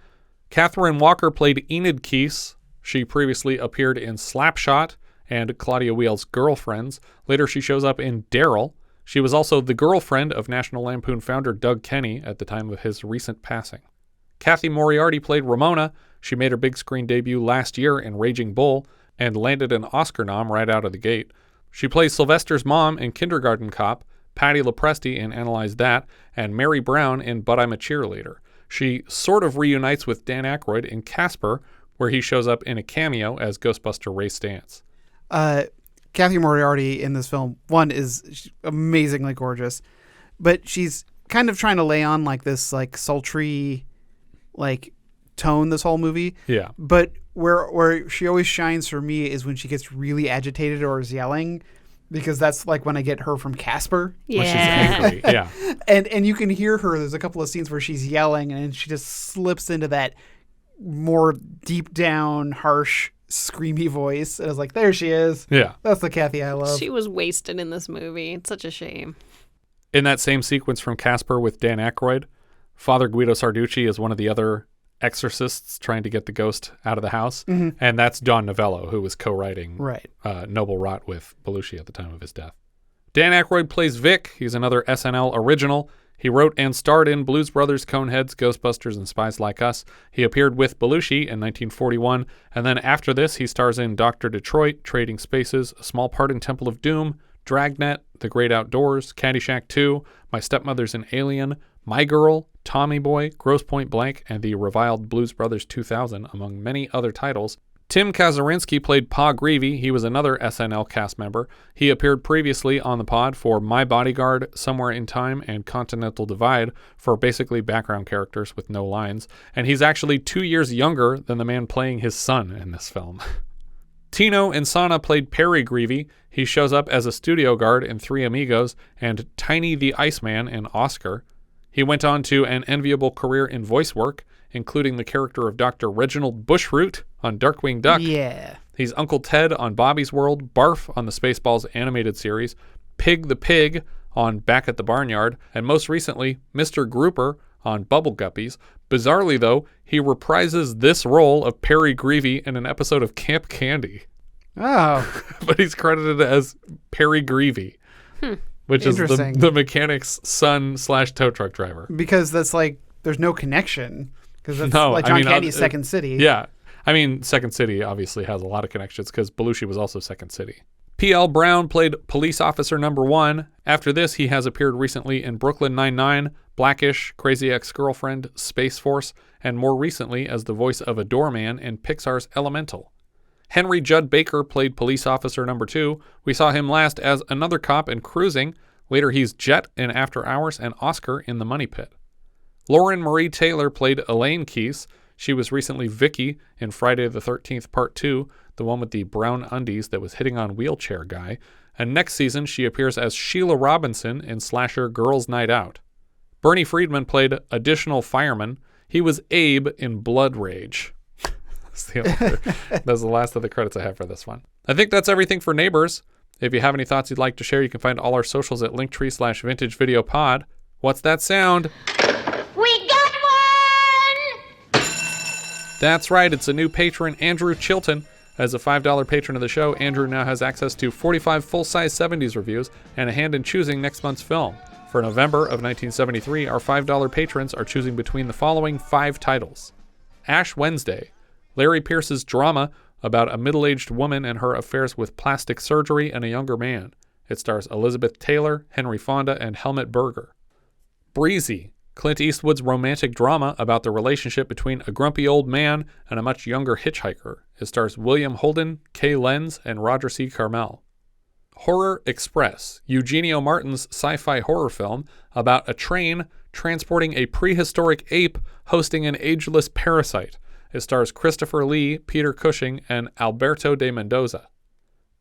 Kathryn Walker played Enid Keese. She previously appeared in Slapshot and Claudia Wheel's Girlfriends. Later, she shows up in Daryl. She was also the girlfriend of National Lampoon founder Doug Kenney at the time of his recent passing. Cathy Moriarty played Ramona. She made her big screen debut last year in Raging Bull and landed an Oscar nom right out of the gate. She plays Sylvester's mom in Kindergarten Cop, Patti LaPresti in Analyze That, and Mary Brown in But I'm a Cheerleader. She sort of reunites with Dan Aykroyd in Casper, where he shows up in a cameo as Ghostbuster Ray Stantz. Cathy Moriarty in this film, one, is amazingly gorgeous, but she's kind of trying to lay on like this like sultry like tone this whole movie. Yeah. But where she always shines for me is when she gets really agitated or is yelling, because that's like when I get her from Casper. Yeah. When she's angry. Yeah. And you can hear her. There's a couple of scenes where she's yelling and she just slips into that more deep down, harsh, screamy voice. And I was like, there she is. Yeah. That's the Cathy I love. She was wasted in this movie. It's such a shame. In that same sequence from Casper with Dan Aykroyd, Father Guido Sarducci is one of the other exorcists trying to get the ghost out of the house. And that's Don Novello, who was co-writing Noble Rot with Belushi at the time of his death. Dan Aykroyd plays Vic. He's another SNL original. He wrote and starred in Blues Brothers, Coneheads, Ghostbusters, and Spies Like Us. He appeared with Belushi in 1941, and then after this, he stars in Dr. Detroit, Trading Spaces, a small part in Temple of Doom, Dragnet, The Great Outdoors, Caddyshack 2, My Stepmother's an Alien, My Girl, Tommy Boy, Grosse Point Blank, and the reviled Blues Brothers 2000, among many other titles. Tim Kazurinsky played Pa Greavy. He was another SNL cast member. He appeared previously on the pod for My Bodyguard, Somewhere in Time, and Continental Divide for basically background characters with no lines. And he's actually 2 years younger than the man playing his son in this film. Tino Insana played Perry Greavy. He shows up as a studio guard in Three Amigos and Tiny the Iceman in Oscar. He went on to an enviable career in voice work, including the character of Dr. Reginald Bushroot on Darkwing Duck. Yeah. He's Uncle Ted on Bobby's World, Barf on the Spaceballs animated series, Pig the Pig on Back at the Barnyard, and most recently, Mr. Grouper on Bubble Guppies. Bizarrely, though, he reprises this role of Perry Greavy in an episode of Camp Candy. Oh. But he's credited as Perry Greavy, which is the mechanic's son / tow truck driver. Because that's like, there's no connection. Because that's like John Candy's Second City. Yeah. I mean, Second City obviously has a lot of connections because Belushi was also Second City. P.L. Brown played Police Officer Number 1. After this, he has appeared recently in Brooklyn Nine-Nine, Blackish, Crazy Ex-Girlfriend, Space Force, and more recently as the voice of a doorman in Pixar's Elemental. Henry Judd Baker played Police Officer Number 2. We saw him last as another cop in Cruising. Later, he's Jet in After Hours and Oscar in The Money Pit. Lauren Marie Taylor played Elaine Keese. She was recently Vicky in Friday the 13th Part 2, the one with the brown undies that was hitting on Wheelchair Guy. And next season, she appears as Sheila Robinson in slasher Girls' Night Out. Bernie Friedman played Additional Fireman. He was Abe in Blood Rage. That's the last of the credits I have for this one. I think that's everything for Neighbors. If you have any thoughts you'd like to share, you can find all our socials at linktree/vintagevideopod. What's that sound? We got one! That's right, it's a new patron, Andrew Chilton. As a $5 patron of the show, Andrew now has access to 45 full-size 70s reviews and a hand in choosing next month's film. For November of 1973, our $5 patrons are choosing between the following 5 titles. Ash Wednesday, Larry Pierce's drama about a middle-aged woman and her affairs with plastic surgery and a younger man. It stars Elizabeth Taylor, Henry Fonda, and Helmut Berger. Breezy, Clint Eastwood's romantic drama about the relationship between a grumpy old man and a much younger hitchhiker. It stars William Holden, Kay Lenz, and Roger C. Carmel. Horror Express, Eugenio Martin's sci-fi horror film about a train transporting a prehistoric ape hosting an ageless parasite. It stars Christopher Lee, Peter Cushing, and Alberto de Mendoza.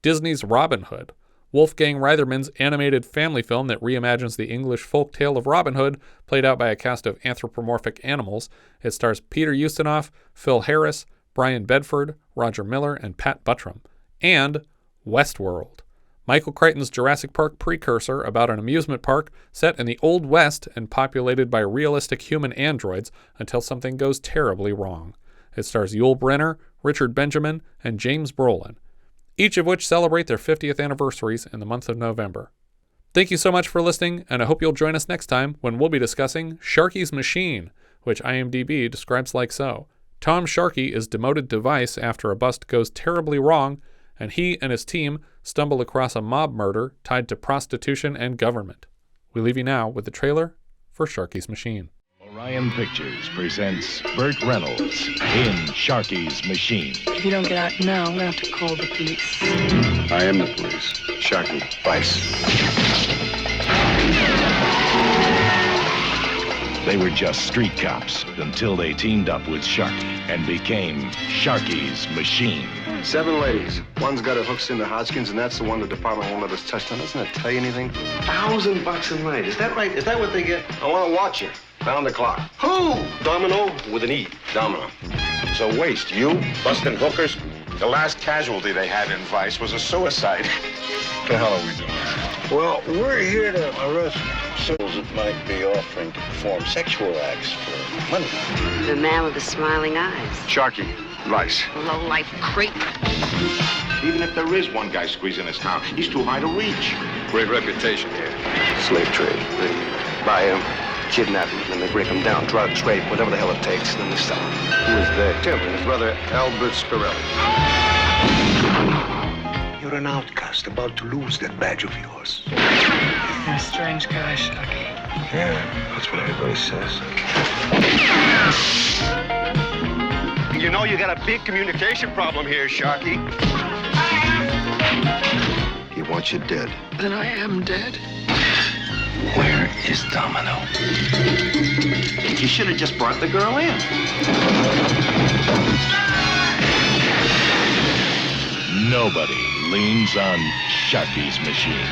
Disney's Robin Hood, Wolfgang Reitherman's animated family film that reimagines the English folk tale of Robin Hood, played out by a cast of anthropomorphic animals. It stars Peter Ustinov, Phil Harris, Brian Bedford, Roger Miller, and Pat Buttram. And Westworld, Michael Crichton's Jurassic Park precursor about an amusement park set in the Old West and populated by realistic human androids until something goes terribly wrong. It stars Yul Brynner, Richard Benjamin, and James Brolin, each of which celebrate their 50th anniversaries in the month of November. Thank you so much for listening, and I hope you'll join us next time when we'll be discussing Sharky's Machine, which IMDb describes like so. Tom Sharkey is demoted to vice after a bust goes terribly wrong, and he and his team stumble across a mob murder tied to prostitution and government. We leave you now with the trailer for Sharky's Machine. Orion Pictures presents Burt Reynolds in Sharky's Machine. If you don't get out now, I'm going to have to call the police. I am the police. Sharky, vice. They were just street cops until they teamed up with Sharky and became Sharky's Machine. 7 ladies. One's got her hooks into Hodgkins, and that's the one the department won't let us touch. Now, doesn't that tell you anything? $1,000 a night. Is that right? Is that what they get? I want to watch her. Found the clock. Who? Domino with an E. Domino. So waste, you busting hookers? The last casualty they had in Vice was a suicide. What the hell are we doing? Well, we're here to arrest souls that might be offering to perform sexual acts for money. The man with the smiling eyes. Sharky, vice. Low-life creep. Even if there is one guy squeezing this town, he's too high to reach. Great reputation here. Slave trade. They buy him, kidnap him, then they break him down. Drugs, rape, whatever the hell it takes, then they sell him. Who is they? Tim and his brother, Albert Scarelli. You're an outcast about to lose that badge of yours. You're a strange guy, Sharky. Yeah, that's what everybody says. You know you got a big communication problem here, Sharky. He wants you dead. Then I am dead. Where is Domino? You should have just brought the girl in. Nobody leans on Sharky's Machine.